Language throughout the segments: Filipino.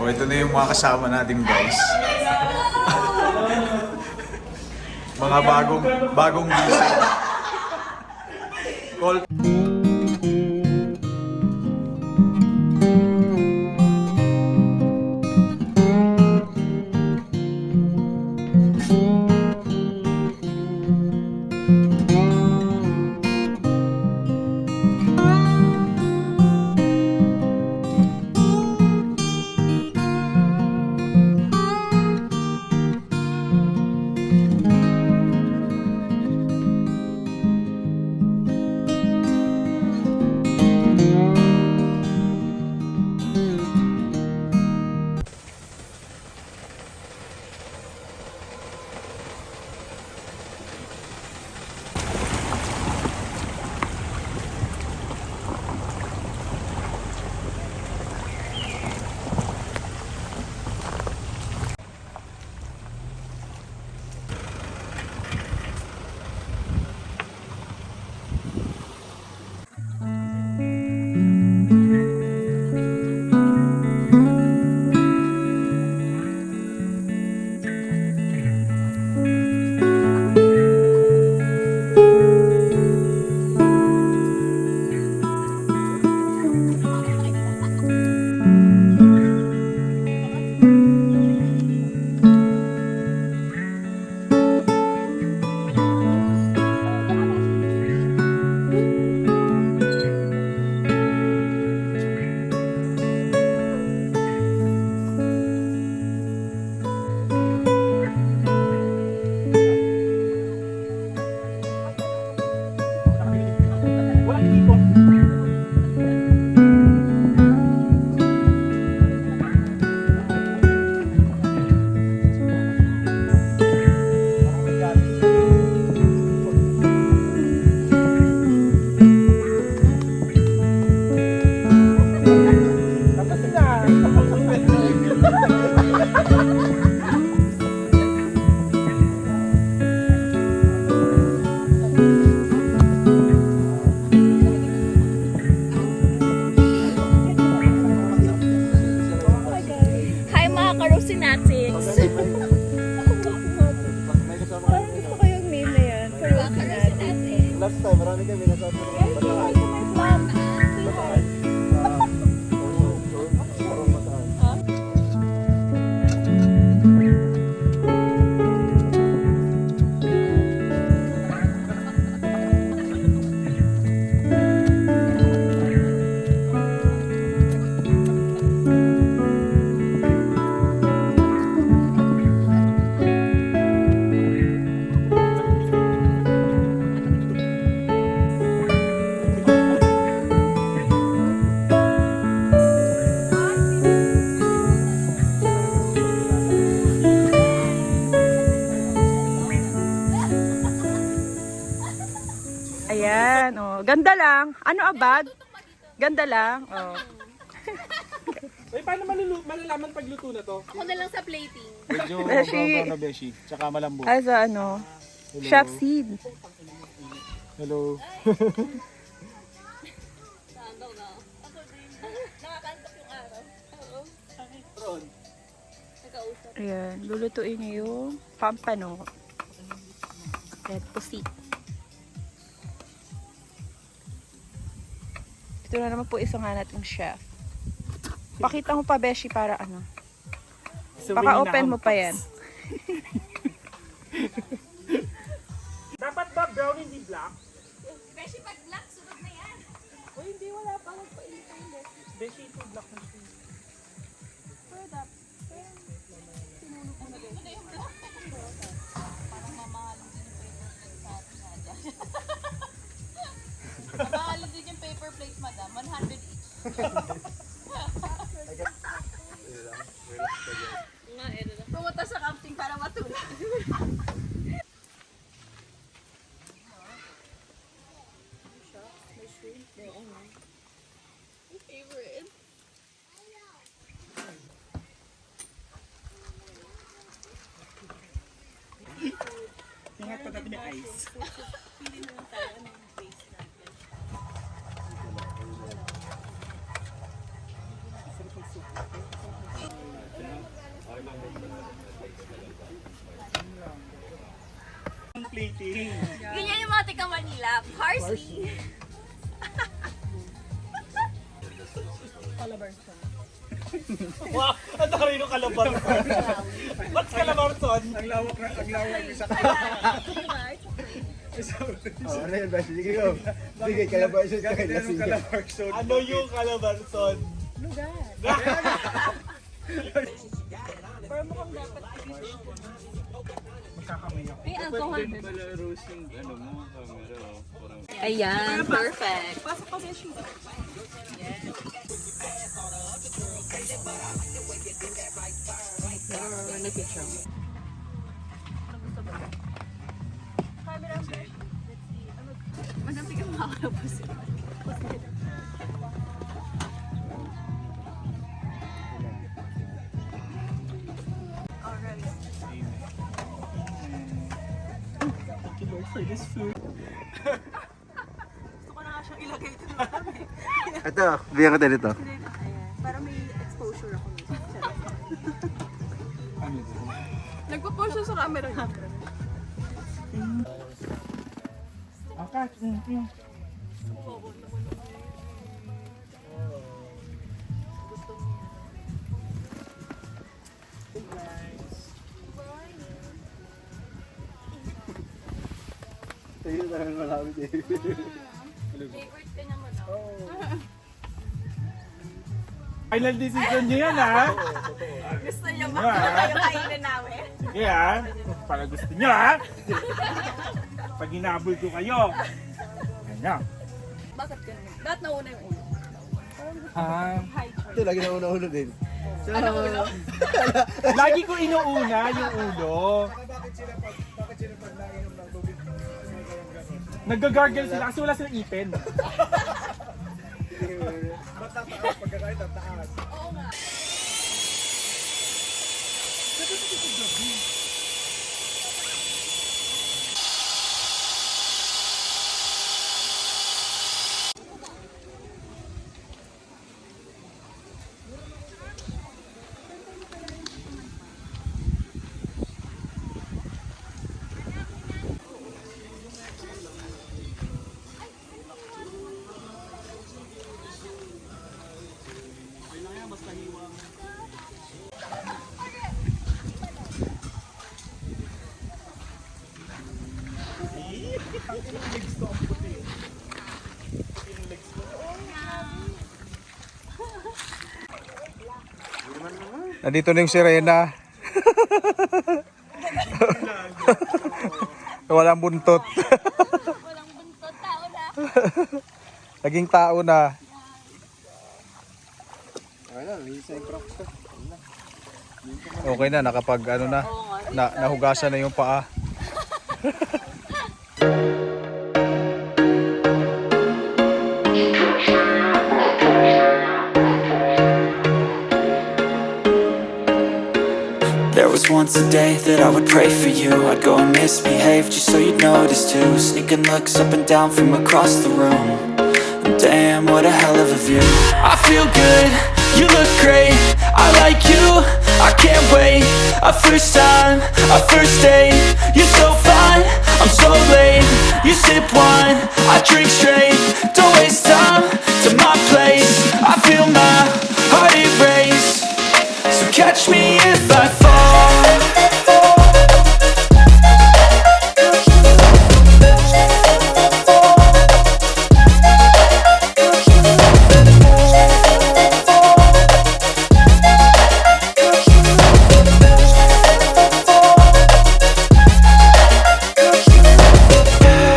So, ito na yung mga kasama natin guys. Mga bagong gising. Call. Last time, marami kami nasabi ng bataan. Ayan, oh. Ganda lang. Ano abad? Ganda lang. Oh. Ay, paano malalaman pagluto na to? Ako na lang sa plating. Medyo Beshi. brown na beshi, tsaka malambot. Ay, sa ano? Hello. Chef seed. Hello. Saan daw na? Ako din. Nakakantok yung araw. Oo. Nagkausap. Ayan, lulutuin niyo yung pampano. Red pusi. Ito na naman po isang nga nating chef. Pakita mo pa, Beshi, para ano. Baka open mo pa yan. Dapat ba brown hindi black? Beshi, pag black, sunod na yan. O hindi, wala pa. Magpainit ang beshi. Beshi ito black na siya. Pero dapat, sinunod ko na din. Ano yung black? Parang mamahalin din yung paper plate sa atin na dyan. Mamahalin din yung paper plates, madam. 100 each. Pumunta sa camping para matulog. Favorite. Ingat pa natin may ice. Pili na lang tayo ng base natin. plating. Ganyan yung mga tika Manila. Parsley. Wow, ang dami ng kalabarson. What's kalabarson? Ang lawak isa Ano yun, Bash? Sige ko. Sige, kalabarson ka kay Lasing. Ano yung kalabarson? May alcohol. Ayan, perfect. Pasok pa Beshi. Madami kang makakalabas. For this food. Ito, bigyan ko tayo dito. Para may exposure ako. Nagpo-post siya sa camera niya. Okay. Sa'yo na lang malawit eh. Favorite ka niya mo daw. Final decision niyo yan, ha? Gusto niya ba? Yung kainin namin. Sige, ha? Para gusto niyo, ha? Pag hinabol ko kayo. Ganyan. Bakit ganun? Bakit nauna yung ulo? Ah. Ito, lagi na una-una din. So, Ano ulo? Lagi ko inuuna yung ulo. Bakit sila pag nainom ng tubig? Nag-gargle sila kasi wala silang ipin. Ba't tataas? Pagkakain tataas. Oo nga. Nandito na yung sirena. Walang buntot. Walang buntot, tao na. Naging tao na. ayun, lisa yung crocs ko. Okay na, nakapag ano na, nahugasan na yung paa. There was once a day that I would pray for you. I'd go and misbehave just so you'd notice too. Sneaking looks up and down from across the room. And damn, what a hell of a view. I feel good, you look great. I like you, I can't wait. A first time, a first date. You're so fine, I'm so late. You sip wine, I drink straight. Don't waste time to my place. I feel my heart erase. So catch me if I fall.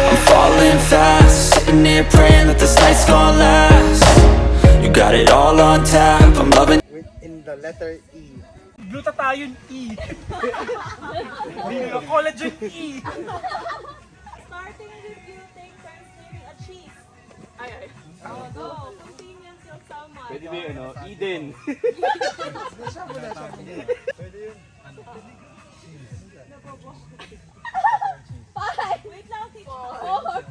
I'm falling fast, sitting here praying that this night's gonna last. You got it all on tap, I'm loving. In the letter E. Glutathione E. Collagen E. Starting with gluten, Thanksgiving a cheese. Ay. Go. Convenience yung salmon. Pwede ba yun, no? Eden. Five. Wait lang. 4.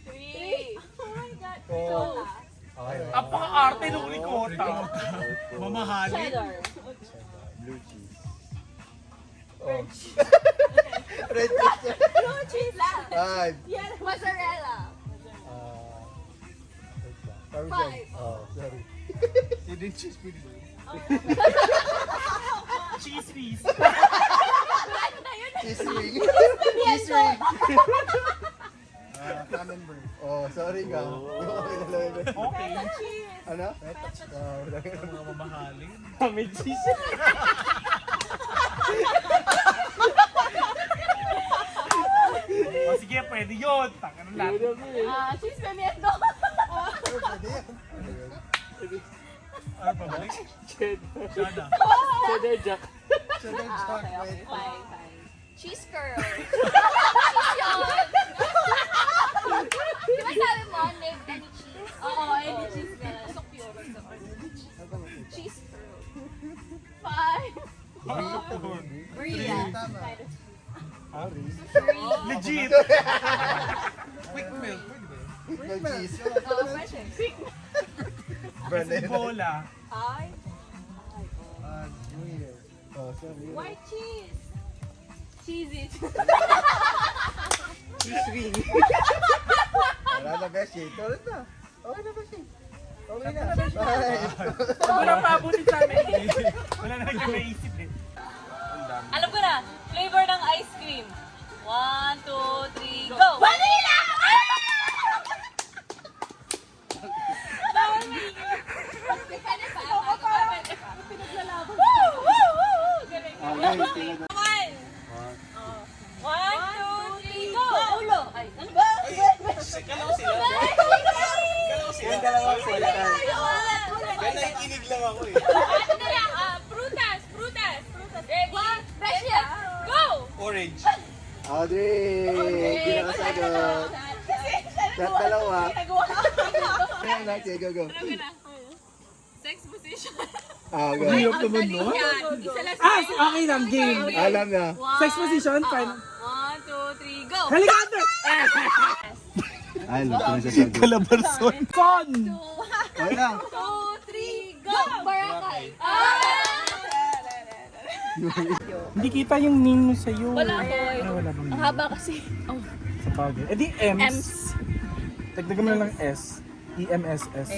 3. Oh my God. Ricotta. Apaka-arte ng ricotta. Mamahali. Cheddar. Blue cheese. Red cheese. Blue cheese lang. 5. Mozzarella. Parmesan. 5. Oh, sorry. Cheese whiz. Ano na yun? Cheese ring. Cheese ring. Camembert. Oh, sorry ka. Hindi ko kinalaman. Okay. Ano? Mga mamahalin. May cheese. O sige, pwede yun. Taka na lang. Cheese pimiento. Pwede yan. Ano pa ba? Shada. Cheddar jack. Okay. Cheese curl. Cheese yun. Di ba sabi mo, name any cheese? Oo, any cheese na. So pure. Cheese curl. 5. Maria. Legit. No cheese. Oh, pwede. Brandon. Bola. Ay. Oh, sorry. White cheese. Cheesy. Cheese ring. Wala na, Beshi. Tulad na. Okay na, Beshi. Okay na. Bye. Wala pa abutin sa amin. Wala na kayo naisip eh. Alam ko na, flavor ng ice cream. 1, 2, 3, go! Vanilla! Bawal maingay. Pwede pa. Pwede pa. Pinaglalaban. Woo! Woo! Woo! Woo! Galing. Okay. 1, 2, 3, go! Ulo! Ay, ano ba? Kalaw sila. Yan dalawa sila. Kaya nakikinig lang ako eh. ano na lang? Prutas! Prutas! Ready? Besya. Go! Orange. Audrey! Hindi nakasagot. Lahat dalawa. Ayan na, sige, go. Alam ko na. Sex position. Ah, go. Hirap naman no? Yan. Isa lang Okay lang, game. Alam na. Sex position, fine. 1, 2, 3, go! Helicopter! Ay, luto na siya sagot. Calabarzon. Son! Okay lang. 2, 3, go! Barakay. Hindi kita yung name mo sa'yo. Wala ko. Wala bang Ang haba kasi. sa bagay? Eh di Ems. Ems. Dagdagan mo na lang S. EMSS.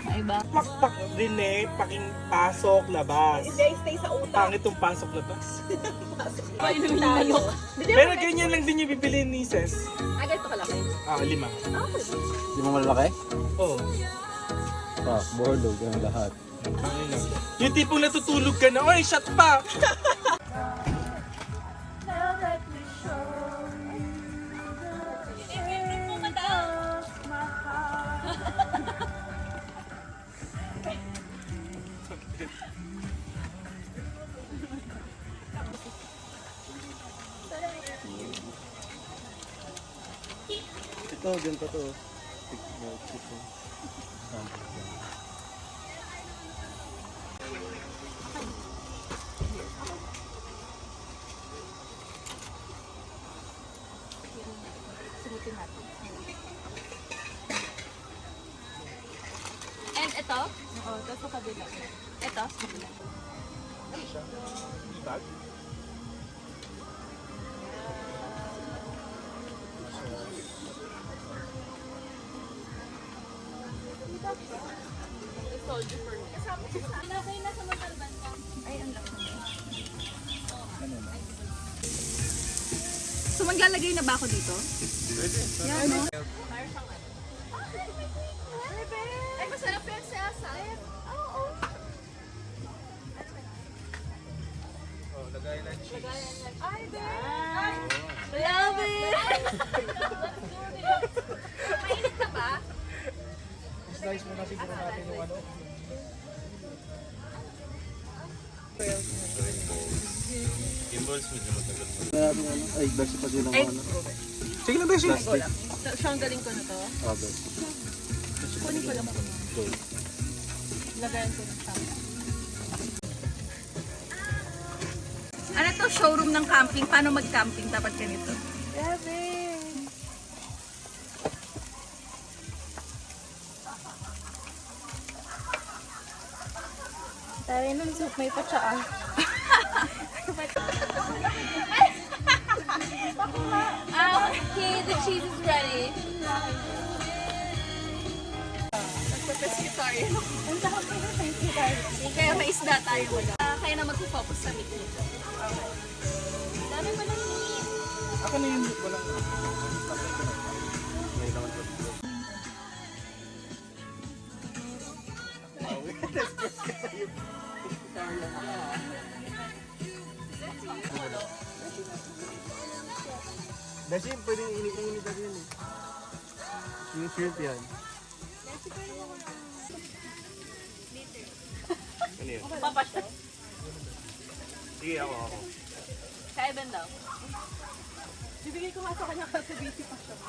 Maiba. Pakpak din eh, paking pasok, labas. Stay sa utak. Pangit yung pasok, labas. Pero ganyan lang din yung bibiliin ni Ses. Ganito kalaki. 5. Di mo malaki? Oo. Pa, bordo, ganun lahat. Yung tipong natutulog ka na, oy, shot pa! Ito, ganito to. And ito? Oo, ito sa kabila. Ito? Sa kabila. Bag? Ilagay na sa matalban ka. Ay, ang laki. So maglalagay na ba ako dito? Ay, masarap yan sa asap. Oo. Lagay ng cheese. Ay, Love it! mainit na ba? Slice mo na siguro natin yung ano. Ay, basi pa din ang ano. Sige lang, Beshi. Plastic. Siya ang galing ko na to. Okay. Kunin ko lang ako. Lagayan ko ng tama. Ano to, showroom ng camping? Paano mag-camping? Dapat ganito. Tari nun, may patsa ah. Okay, the cheese is ready. Pescatarian. Ang takot ko na pescatarian. Kaya may isda tayo wala. Kaya na mag-focus sa meat. Dami pa ng meat. Ako na yun, walang... Beshi, pwedeng init na din eh. Yung shrimp yan. Papa siya. Sige, ako. Sa Evan daw. Bibigay ko nga sa kanya kasi busy pa siya.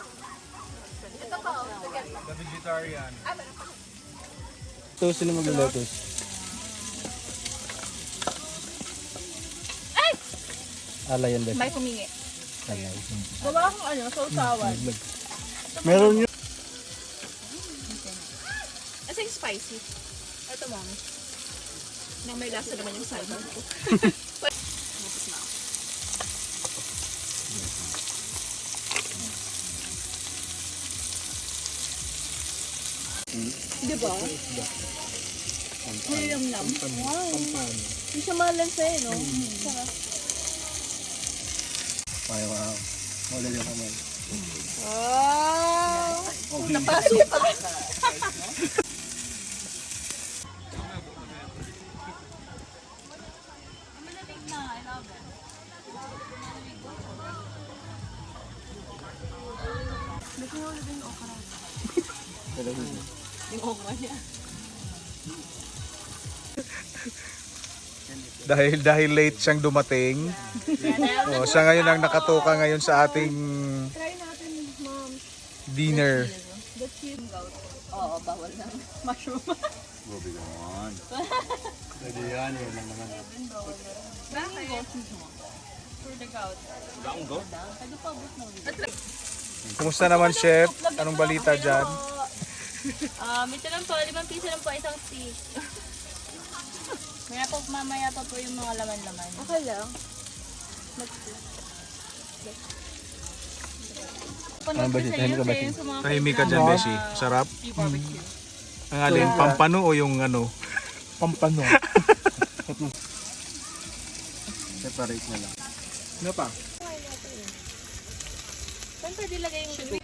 Ito pa, sige. The vegetarian. Ito, sino mag-lettuce? Ay! Alay yan, Beshi. May kumingi. Alay. Gawa akong sausawan. Meron yun. Kasi spicy. Ito, mami. Na may lasa naman yung salmon ko. Diba? May yam-yam. Wow. Hindi siya malansa eh, no? Sarap. Wow. Wala yung kamay. Wow! Napasok pa. Malamig na, I love it. Yung okra niya. Dahil late siyang dumating. Siya ngayon ang nakatoka ngayon sa ating Try natin, mom. dinner. The cheese goat. Oo, bawal na. Mushroom. Gobi naman. Pwede yan, yun lang naman. Bakit? For the goat. Baong go? Kumusta naman, chef? Anong balita dyan? Ito lang po, 5 piso lang po isang stick. Mamaya pa po yung mga laman-laman. Okay lang. Ano ba siya? Tahimik ka ba siya? Tahimik ka dyan, Beshi. Sarap. Ang alin, pampano o yung ano? Pampano. Separate na lang. Ano pa? Saan pwede lagay yung sugar?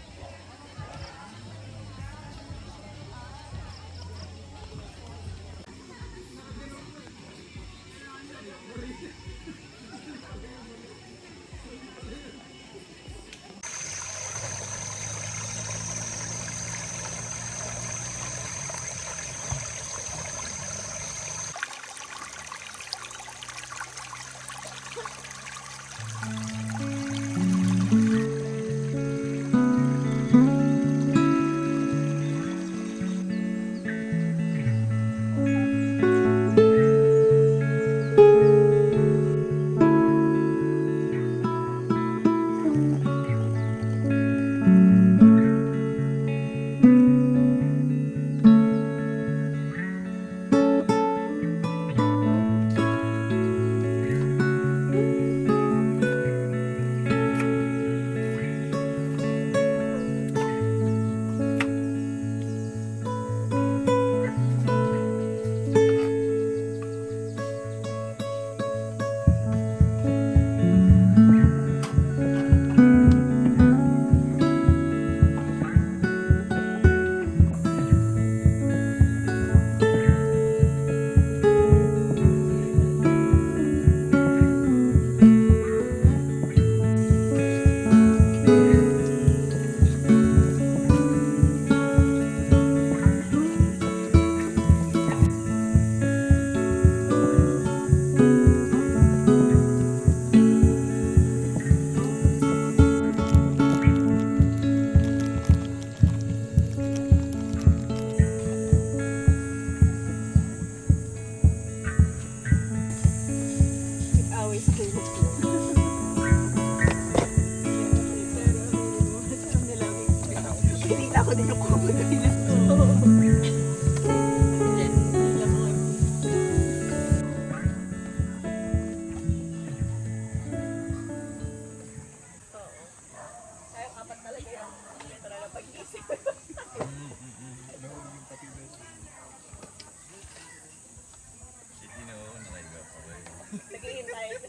Balik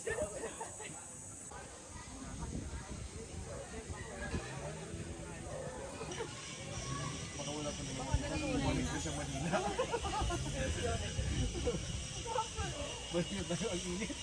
na sa Manila. Balik na tayo ang init.